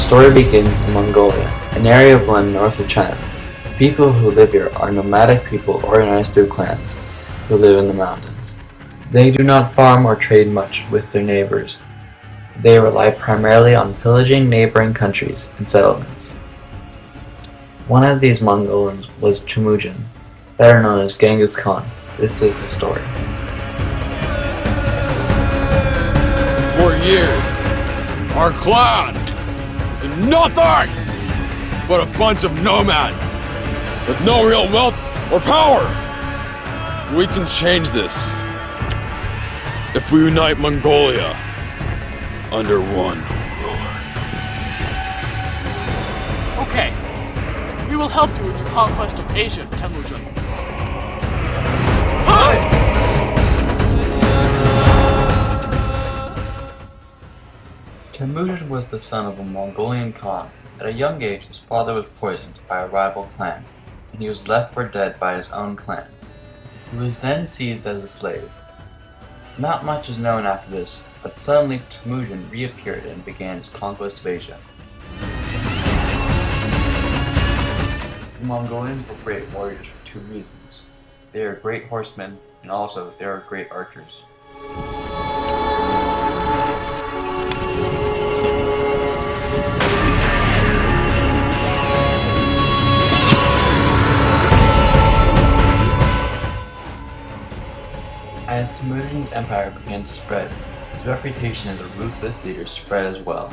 story begins in Mongolia, an area of land north of China. The people who live here are nomadic people organized through clans who live in the mountains. They do not farm or trade much with their neighbors. They rely primarily on pillaging neighboring countries and settlements. One of these Mongolians was Temujin, better known as Genghis Khan. This is his story. For years, our clan has been nothing but a bunch of nomads with no real wealth or power. We can change this if we unite Mongolia under one ruler. Okay, we will help you in your conquest of Asia, Temujin. Temujin was the son of a Mongolian Khan. At a young age, his father was poisoned by a rival clan, and he was left for dead by his own clan. He was then seized as a slave. Not much is known after this, but suddenly Temujin reappeared and began his conquest of Asia. The Mongolians were great warriors for two reasons. They are great horsemen, and also they are great archers. As Temujin's empire began to spread, his reputation as a ruthless leader spread as well.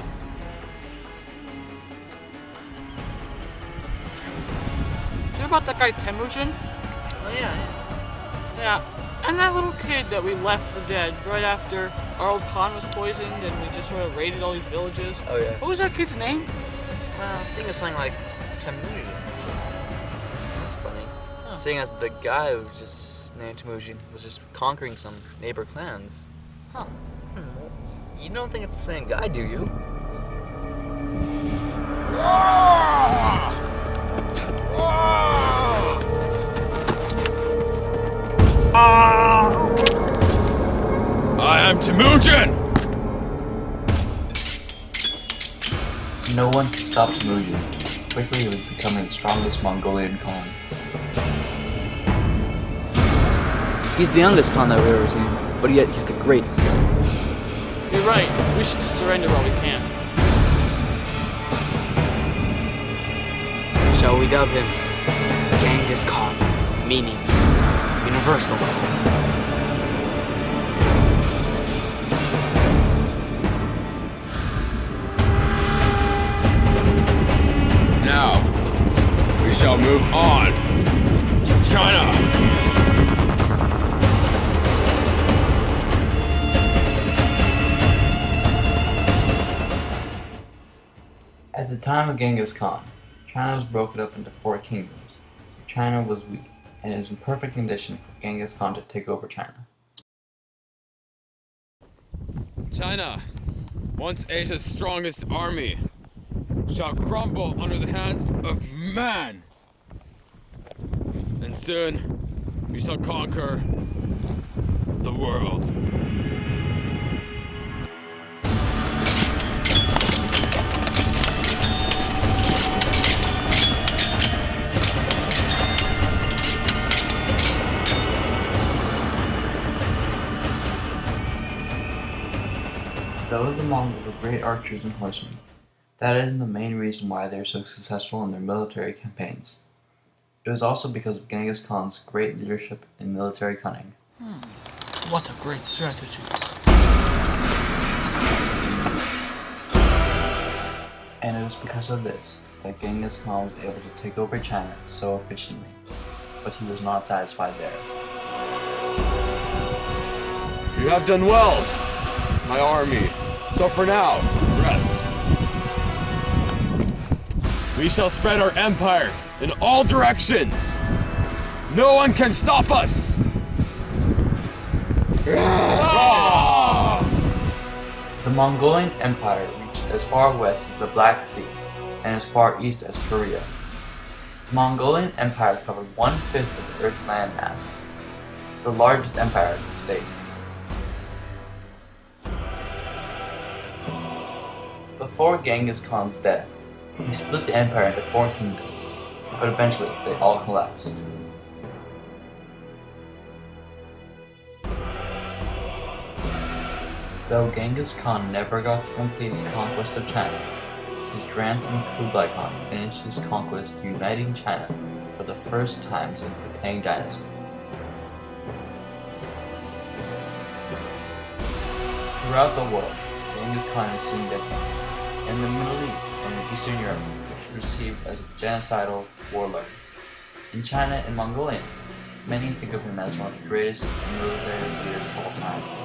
You know about that guy Temujin? Oh yeah. Yeah, and that little kid that we left for dead right after our old Khan was poisoned and we just sort of raided all these villages. Oh yeah. What was that kid's name? Well, I think it's something like Temujin. That's funny. Huh. Seeing as the guy who was just named Temujin was just conquering some neighbor clans. Huh. You don't think it's the same guy, do you? I am Temujin! No one could stop Temujin. Quickly he was becoming the strongest Mongolian Khan. He's the youngest Khan that we've ever seen, but yet he's the greatest. You're right. We should just surrender while we can. Shall we dub him Genghis Khan, meaning universal? Now, we shall move on to China. At the time of Genghis Khan, China was broken up into 4 kingdoms. China was weak, and it was in perfect condition for Genghis Khan to take over China. China, once Asia's strongest army, shall crumble under the hands of man. And soon, we shall conquer the world. Though the Mongols were great archers and horsemen, that isn't the main reason why they were so successful in their military campaigns. It was also because of Genghis Khan's great leadership and military cunning. What a great strategy. And it was because of this that Genghis Khan was able to take over China so efficiently. But he was not satisfied there. You have done well, my army. So for now, rest. We shall spread our empire in all directions. No one can stop us. The Mongolian Empire reached as far west as the Black Sea and as far east as Korea. The Mongolian Empire covered 1/5 of the Earth's landmass, the largest empire in the state. The Before Genghis Khan's death, he split the empire into 4 kingdoms, but eventually they all collapsed. Though Genghis Khan never got to complete his conquest of China, his grandson Kublai Khan finished his conquest uniting China for the first time since the Tang Dynasty. Throughout the world, Genghis Khan is seen different. In the Middle East and in Eastern Europe, he was perceived as a genocidal warlord. In China and Mongolia, many think of him as one of the greatest military leaders of all time.